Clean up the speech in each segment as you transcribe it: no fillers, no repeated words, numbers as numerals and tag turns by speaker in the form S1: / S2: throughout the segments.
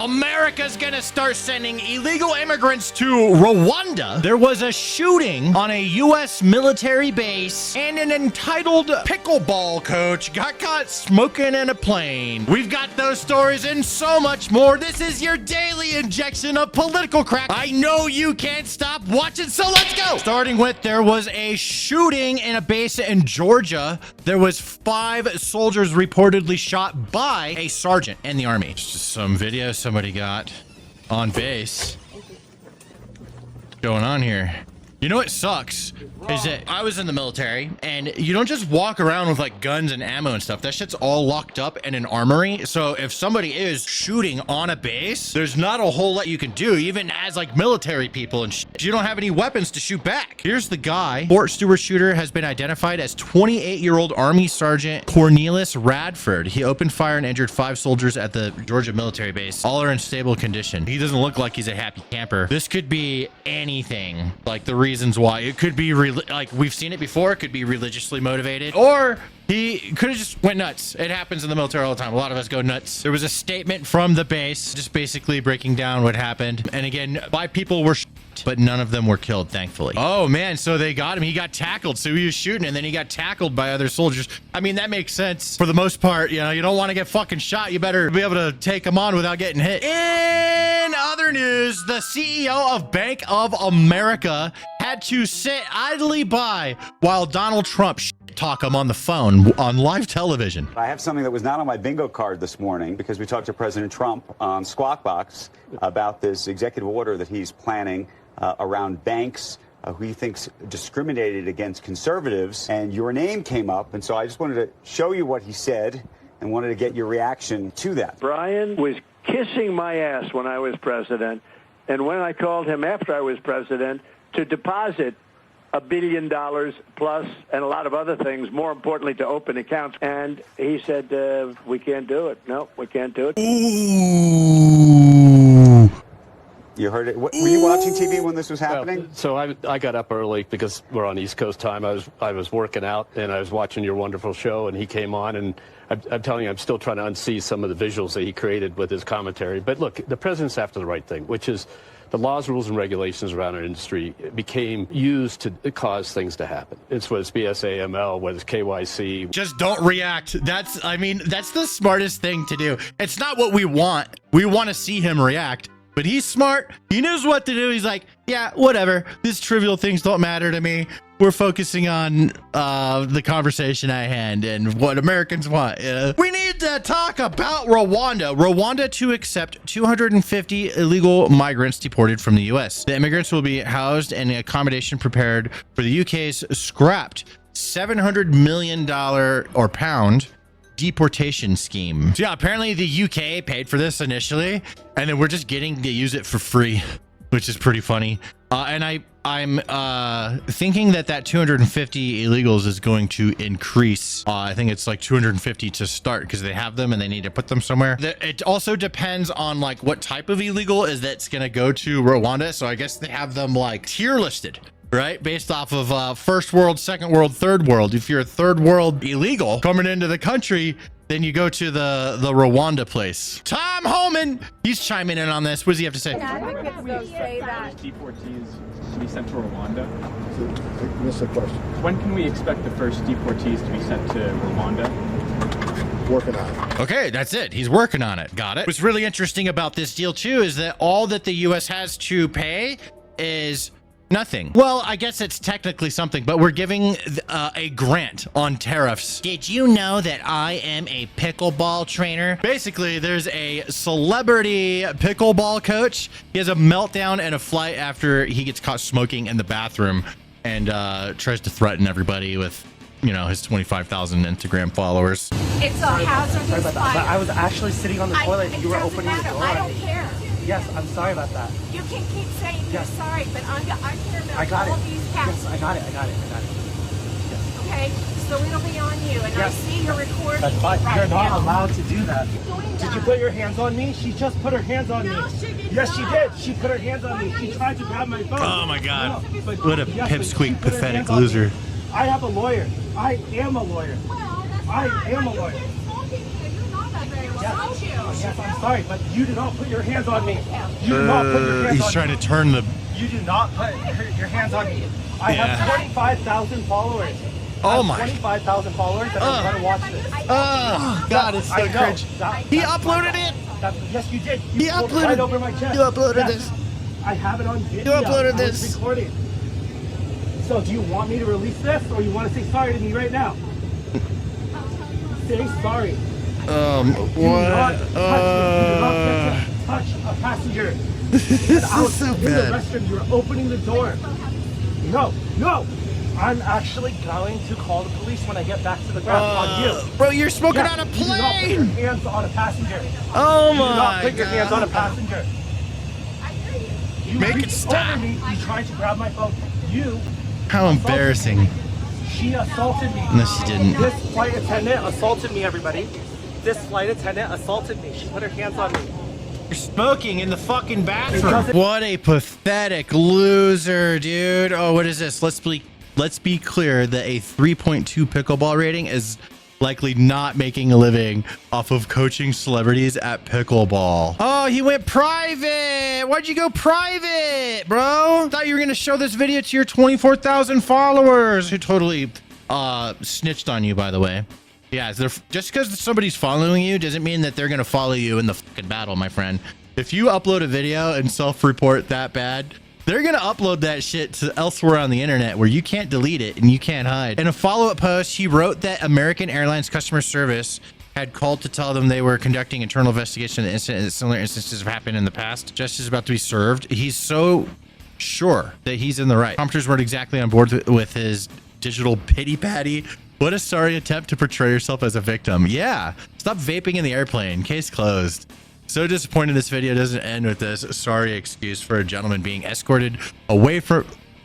S1: America's gonna start sending illegal immigrants to Rwanda. There was a shooting on a U.S. military base, and an entitled pickleball coach got caught smoking in a plane. We've got those stories and so much more. This is your daily injection of political crack. I know you can't stop watching, so let's go. Starting with, there was a shooting in a base in Georgia. There was 5 soldiers reportedly shot by a sergeant in the army. It's just some video somebody got on base. What's going on here? You know what sucks is that I was in the military, and you don't just walk around with like guns and ammo and stuff. That shit's all locked up in an armory. So if somebody is shooting on a base, there's not a whole lot you can do, even as like military people and shit. You don't have any weapons to shoot back. Here's the guy. Fort Stewart shooter has been identified as 28-year-old Army Sergeant Cornelius Radford. He opened fire and injured 5 soldiers at the Georgia military base. All are in stable condition. He doesn't look like he's a happy camper. This could be anything. Like the reasons why. It could be like we've seen it before. It could be religiously motivated, or he could have just went nuts. It happens in the military all the time. A lot of us go nuts. There was a statement from the base just basically breaking down what happened. And again, 5 people were shot, but none of them were killed, thankfully. Oh man, so they got him. He got tackled. So he was shooting and then he got tackled by other soldiers. I mean, that makes sense for the most part. You know, you don't want to get fucking shot. You better be able to take them on without getting hit. In other news, the CEO of Bank of America had to sit idly by while Donald Trump talk him on the phone on live television.
S2: I have something that was not on my bingo card this morning because we talked to President Trump on Squawk Box about this executive order that he's planning around banks who he thinks discriminated against conservatives, and your name came up, and so I just wanted to show you what he said and wanted to get your reaction to that.
S3: Brian was kissing my ass when I was president, and when I called him after I was president to deposit $1 billion plus and a lot of other things, more importantly to open accounts, and he said, we can't do it. No, we can't do it.
S1: Ooh.
S2: You heard it. Were you watching TV when this was happening?
S4: Well, so I got up early because we're on East Coast time. I was working out and I was watching your wonderful show, and he came on, and I'm telling you, I'm still trying to unsee some of the visuals that he created with his commentary. But look, the president's after the right thing, which is the laws, rules, and regulations around our industry became used to cause things to happen. It's whether it's BSA, ML, whether it's KYC.
S1: Just don't react. That's the smartest thing to do. It's not what we want. We want to see him react. But he's smart. He knows what to do. He's like, yeah, whatever. These trivial things don't matter to me. We're focusing on the conversation at hand and what Americans want. We need to talk about Rwanda. Rwanda to accept 250 illegal migrants deported from the U.S. The immigrants will be housed in accommodation prepared for the UK's scrapped $700 million or pound deportation scheme. So yeah, apparently the UK paid for this initially, and then we're just getting to use it for free, which is pretty funny. And I'm thinking that 250 illegals is going to increase. I think it's like 250 to start because they have them and they need to put them somewhere. It also depends on like what type of illegal is that's going to go to Rwanda. So I guess they have them like tier listed, right? Based off of first world, second world, third world. If you're a third world illegal coming into the country, then you go to the Rwanda place. Tom Homan, he's chiming in on this. What does he have to say?
S5: Say that
S6: deportees to be sent to Rwanda.
S7: So, what's the question?
S6: When can we expect the first deportees to be sent to Rwanda?
S7: Working on it.
S1: Okay, that's it. He's working on it. Got it. What's really interesting about this deal too is that all that the U.S. has to pay is nothing. Well, I guess it's technically something, but we're giving a grant on tariffs. Did you know that I am a pickleball trainer? Basically, there's a celebrity pickleball coach. He has a meltdown and a flight after he gets caught smoking in the bathroom and tries to threaten everybody with, you know, his 25,000 Instagram followers.
S5: it's a hazardous fire.
S8: I was actually sitting on the toilet and you were opening the door.
S5: I don't care.
S8: Yes, I'm sorry about that.
S5: You can keep saying you're sorry, but I'm here
S8: I
S5: about
S8: got
S5: all
S8: it.
S5: of these cats.
S8: Yes, I got it. Yes.
S5: Okay, so it'll be on you, and I
S8: Yes.
S5: see you're recording
S8: That's fine.
S5: right
S8: You're not
S5: now.
S8: allowed to do that.
S5: Doing
S8: Did
S5: that.
S8: you put your hands on me? She just put her hands on
S5: No,
S8: me.
S5: she did
S8: Yes,
S5: not.
S8: she did. She put her hands on me. She tried to grab my phone.
S1: Oh my God.
S8: No, but-
S1: What a
S8: yes, but
S1: pipsqueak,
S8: she put her
S1: pathetic
S8: hands on me.
S1: loser.
S8: I have a lawyer. I am a lawyer.
S5: Well, that's
S8: I
S5: fine,
S8: am
S5: but
S8: a lawyer.
S5: You keep smoking here. You know that very well. told you.
S8: Yes, I'm sorry, but you do not put your hands on me. You do not put your hands
S1: He's
S8: on
S1: trying
S8: me.
S1: to turn the.
S8: You do not put your hands on me. I
S1: Yeah.
S8: have 25,000 followers.
S1: Oh my.
S8: 25,000 followers, and I'm gonna watch this.
S1: Oh, God, it's so
S8: I know.
S1: cringe. He uploaded it.
S8: Yes, you did.
S1: He
S8: You pulled
S1: uploaded-
S8: right over my chest.
S1: you uploaded
S8: Yes.
S1: this.
S8: I have it on video.
S1: You uploaded
S8: I was
S1: this.
S8: recording. So, do you want me to release this, or you want to say sorry to me right now? Say sorry.
S1: What?
S8: Do not get to touch a passenger.
S1: This is so
S8: In the
S1: bad.
S8: restroom, you're opening the door. No. I'm actually going to call the police when I get back to the ground on you.
S1: Bro, you're smoking
S8: Yes,
S1: on a
S8: you do not put your
S1: plane.
S8: hands on a passenger.
S1: Oh
S8: You do not
S1: my
S8: put your hands on a passenger. You
S1: Make it
S8: reached
S1: stop.
S8: over me. You tried to grab my phone. You.
S1: How embarrassing.
S8: She assaulted me.
S1: No, she didn't.
S8: This flight attendant assaulted me, everybody. This flight attendant assaulted me. She put her hands on me.
S1: You're smoking in the fucking
S8: It
S1: bathroom.
S8: doesn't-
S1: What a pathetic loser, dude. Oh, what is this? Let's be clear that a 3.2 pickleball rating is likely not making a living off of coaching celebrities at pickleball. Oh, he went private. Why'd you go private, bro? Thought you were gonna show this video to your 24,000 followers who totally snitched on you, by the way. Yeah, just because somebody's following you doesn't mean that they're gonna follow you in the fucking battle, my friend. If you upload a video and self-report that bad, they're gonna upload that shit to elsewhere on the internet where you can't delete it and you can't hide. In a follow-up post, he wrote that American Airlines customer service had called to tell them they were conducting internal investigation of the incident, and similar instances have happened in the past. Justice is about to be served. He's so sure that he's in the right. Commenters weren't exactly on board with his digital pity patty. What a sorry attempt to portray yourself as a victim. Yeah, stop vaping in the airplane. Case closed. So disappointed this video doesn't end with this sorry excuse for a gentleman being escorted away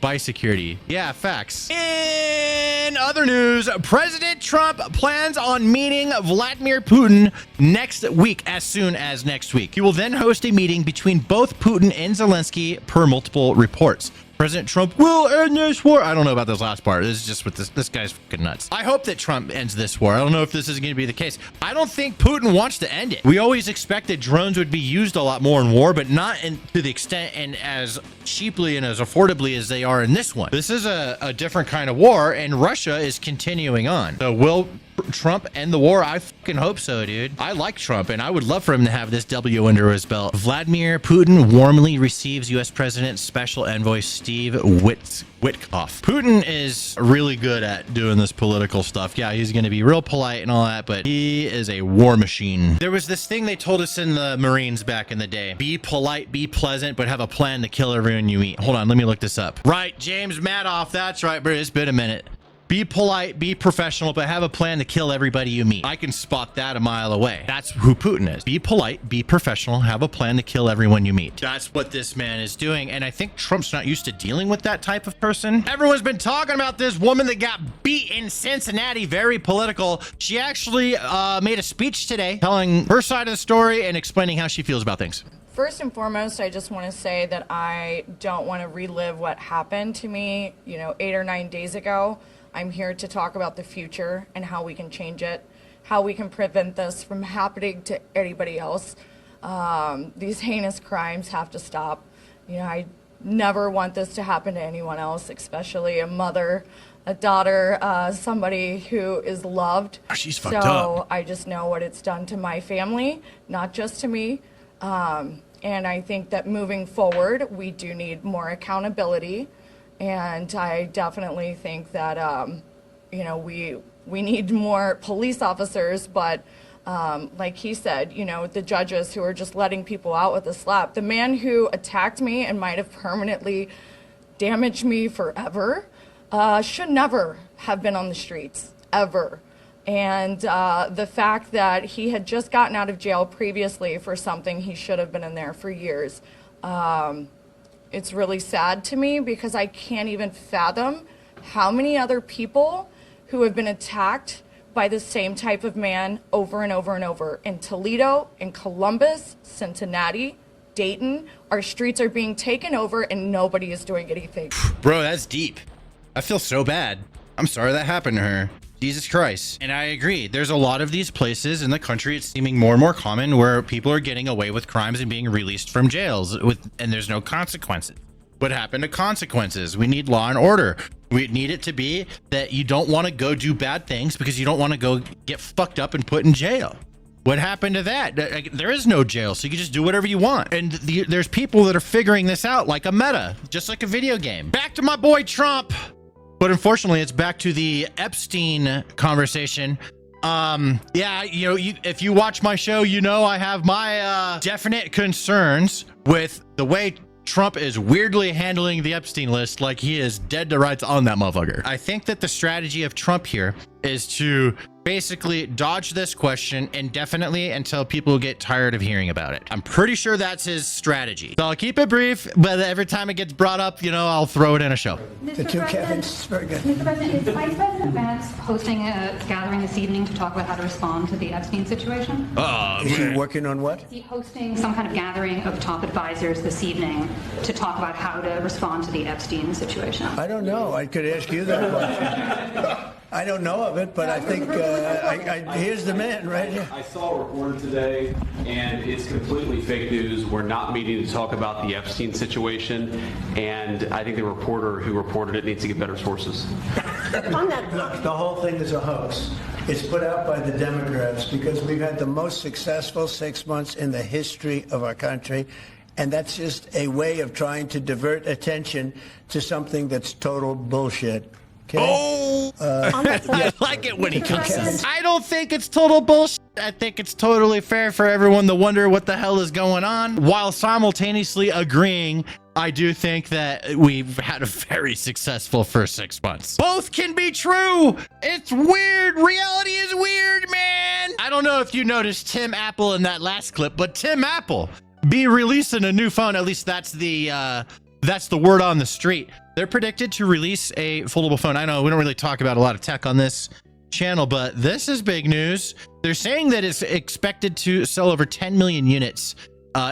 S1: by security. Yeah, facts. In other news, President Trump plans on meeting Vladimir Putin next week, as soon as next week. He will then host a meeting between both Putin and Zelensky, per multiple reports. President Trump will end this war. I don't know about this last part. This is just with this guy's fucking nuts. I hope that Trump ends this war. I don't know if this is going to be the case. I don't think Putin wants to end it. We always expected drones would be used a lot more in war, but not to the extent and as cheaply and as affordably as they are in this one. This is a different kind of war, and Russia is continuing on. So will Trump end the war? I fucking hope so, dude. I like Trump, and I would love for him to have this W under his belt. Vladimir Putin warmly receives U.S. President Special Envoy Steve Witkoff. Putin is really good at doing this political stuff. Yeah, he's going to be real polite and all that, but he is a war machine. There was this thing they told us in the Marines back in the day. Be polite, be pleasant, but have a plan to kill everyone you meet. Hold on, let me look this up. Right, James Madoff. That's right, bro. It's been a minute. Be polite, be professional, but have a plan to kill everybody you meet. I can spot that a mile away. That's who Putin is. Be polite, be professional, have a plan to kill everyone you meet. That's what this man is doing, and I think Trump's not used to dealing with that type of person. Everyone's been talking about this woman that got beat in Cincinnati, very political. She actually made a speech today telling her side of the story and explaining how she feels about things.
S9: First and foremost, I just want to say that I don't want to relive what happened to me, 8 or 9 days ago. I'm here to talk about the future and how we can change it, how we can prevent this from happening to anybody else. These heinous crimes have to stop. I never want this to happen to anyone else, especially a mother, a daughter, somebody who is loved.
S1: She's fucked up.
S9: So I just know what it's done to my family, not just to me. And I think that moving forward, we do need more accountability. And I definitely think that, we need more police officers, but like he said, the judges who are just letting people out with a slap. The man who attacked me and might have permanently damaged me forever should never have been on the streets, ever. And the fact that he had just gotten out of jail previously for something he should have been in there for years. It's really sad to me because I can't even fathom how many other people who have been attacked by the same type of man over and over and over. In Toledo, in Columbus, Cincinnati, Dayton, our streets are being taken over and nobody is doing anything.
S1: Bro, that's deep. I feel so bad. I'm sorry that happened to her. Jesus Christ. And I agree. There's a lot of these places in the country, it's seeming more and more common, where people are getting away with crimes and being released from jails and there's no consequences. What happened to consequences? We need law and order. We need it to be that you don't want to go do bad things because you don't want to go get fucked up and put in jail. What happened to that? There is no jail, so you can just do whatever you want. And there's people that are figuring this out like a meta, just like a video game. Back to my boy Trump. But unfortunately, it's back to the Epstein conversation. Yeah, you know, if you watch my show, you know I have my definite concerns with the way Trump is weirdly handling the Epstein list like he is dead to rights on that motherfucker. I think that the strategy of Trump here is to basically dodge this question indefinitely until people get tired of hearing about it. I'm pretty sure that's his strategy. So I'll keep it brief, but every time it gets brought up, you know, I'll throw it in a show.
S10: The two Kevins, very good. Mr. President, is Vice President Vance hosting a gathering this evening to talk about how to respond to the Epstein situation?
S11: Is he working on what?
S10: Is he hosting some kind of gathering of top advisors this evening to talk about how to respond to the Epstein situation?
S11: I don't know. I could ask you that question. I don't know of it, but I think here's the man right here.
S12: I saw a report today, and it's completely fake news. We're not meeting to talk about the Epstein situation, and I think the reporter who reported it needs to get better sources.
S11: Look, the whole thing is a hoax. It's put out by the Democrats because we've had the most successful 6 months in the history of our country. And that's just a way of trying to divert attention to something that's total bullshit. Okay?
S1: Oh, I like it when he cusses. I don't think it's total bullshit. I think it's totally fair for everyone to wonder what the hell is going on, while simultaneously agreeing I do think that we've had a very successful first 6 months. Both can be true. It's weird. Reality is weird, man. I don't know if you noticed Tim Apple in that last clip, but Tim Apple be releasing a new phone. At least that's the word on the street. They're predicted to release a foldable phone. I know we don't really talk about a lot of tech on this channel, but this is big news. They're saying that it's expected to sell over 10 million units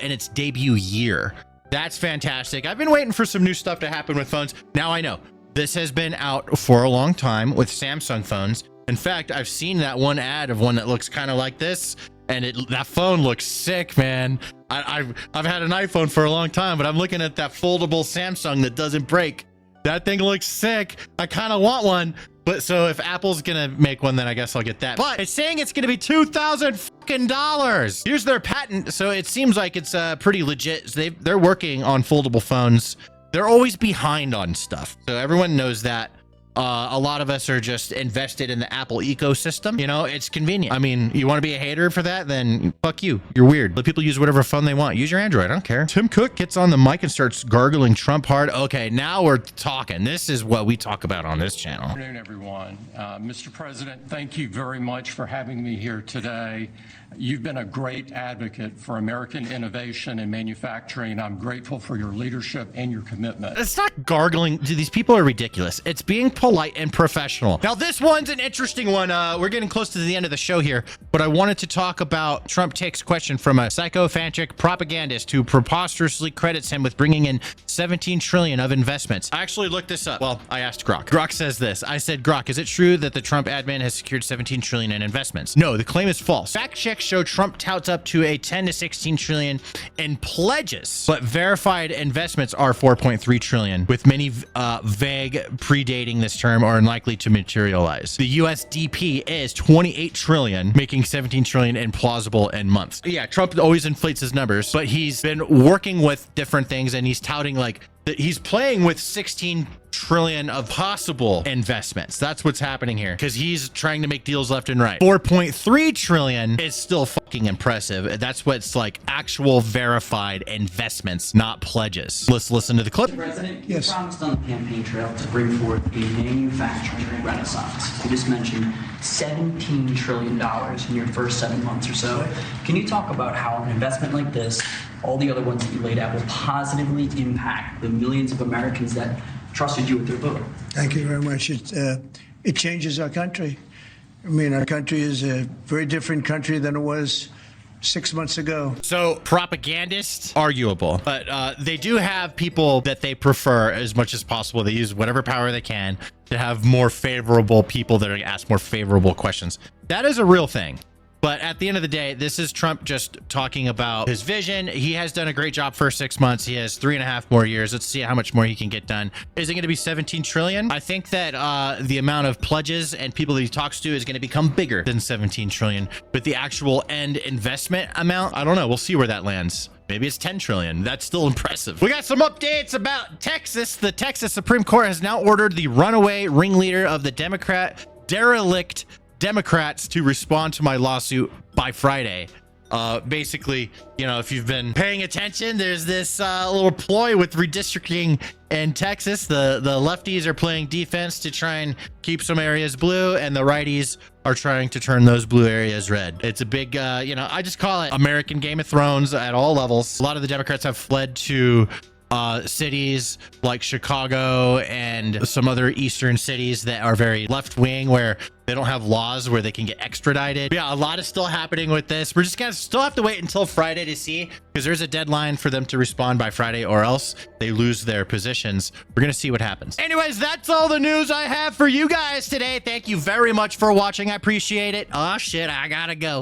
S1: in its debut year. That's fantastic. I've been waiting for some new stuff to happen with phones. Now I know this has been out for a long time with Samsung phones. In fact, I've seen that one ad of one that looks kind of like this, and that phone looks sick, man. I've had an iPhone for a long time, but I'm looking at that foldable Samsung that doesn't break. That thing looks sick. I kind of want one. But so if Apple's gonna make one, then I guess I'll get that. But it's saying it's gonna be $2,000. Here's their patent. So it seems like it's pretty legit. They're working on foldable phones. They're always behind on stuff. So everyone knows that. A lot of us are just invested in the Apple ecosystem. You know, it's convenient. I mean, you want to be a hater for that? Then fuck you. You're weird. Let people use whatever phone they want. Use your Android. I don't care. Tim Cook gets on the mic and starts gargling Trump hard. Okay, now we're talking. This is what we talk about on this channel.
S13: Good afternoon, everyone. Mr. President, thank you very much for having me here today. You've been a great advocate for American innovation and manufacturing. I'm grateful for your leadership and your commitment.
S1: It's not gargling. Dude, these people are ridiculous. It's being polite and professional. Now, this one's an interesting one. We're getting close to the end of the show here, but I wanted to talk about Trump takes question from a sycophantic propagandist who preposterously credits him with bringing in 17 trillion of investments. I actually looked this up. Well, I asked Grok. Grok says this. I said, Grok, is it true that the Trump admin has secured 17 trillion in investments? No, the claim is false. Fact checks show Trump touts up to a 10 to 16 trillion in pledges, but verified investments are 4.3 trillion, with many vague predating this term or unlikely to materialize. The USDP is 28 trillion, making 17 trillion implausible in months. Yeah, Trump always inflates his numbers, but he's been working with different things and he's touting like that he's playing with 16 trillion of possible investments. That's what's happening here because he's trying to make deals left and right. 4.3 trillion is still fucking impressive. That's what's like actual verified investments, not pledges. Let's listen to the clip.
S14: Mr. President, you promised on the campaign trail to bring forth a manufacturing renaissance. You just mentioned $17 trillion in your first 7 months or so. Can you talk about how an investment like this, all the other ones that you laid out, will positively impact the millions of Americans that trusted you with their vote?
S11: Thank you very much. It changes our country. I mean, our country is a very different country than it was 6 months ago.
S1: So propagandists, arguable, but they do have people that they prefer as much as possible. They use whatever power they can to have more favorable people that are asked more favorable questions. That is a real thing. But at the end of the day, this is Trump just talking about his vision. He has done a great job for 6 months. He has 3.5 more years. Let's see how much more he can get done. Is it going to be 17 trillion? I think that the amount of pledges and people that he talks to is going to become bigger than 17 trillion. But the actual end investment amount, I don't know. We'll see where that lands. Maybe it's 10 trillion. That's still impressive. We got some updates about Texas. The Texas Supreme Court has now ordered the runaway ringleader of the derelict Democrats to respond to my lawsuit by Friday. Basically, you know, if you've been paying attention, there's this little ploy with redistricting in Texas. The lefties are playing defense to try and keep some areas blue, and the righties are trying to turn those blue areas red. It's a big, you know, I just call it American Game of Thrones at all levels. A lot of the Democrats have fled to cities like Chicago and some other eastern cities that are very left-wing, where they don't have laws where they can get extradited. But yeah, a lot is still happening with this. We're just gonna still have to wait until Friday to see, because there's a deadline for them to respond by Friday, or else they lose their positions. We're gonna see what happens. Anyways, that's all the news I have for you guys today. Thank you very much for watching. I appreciate it. Oh shit, I gotta go.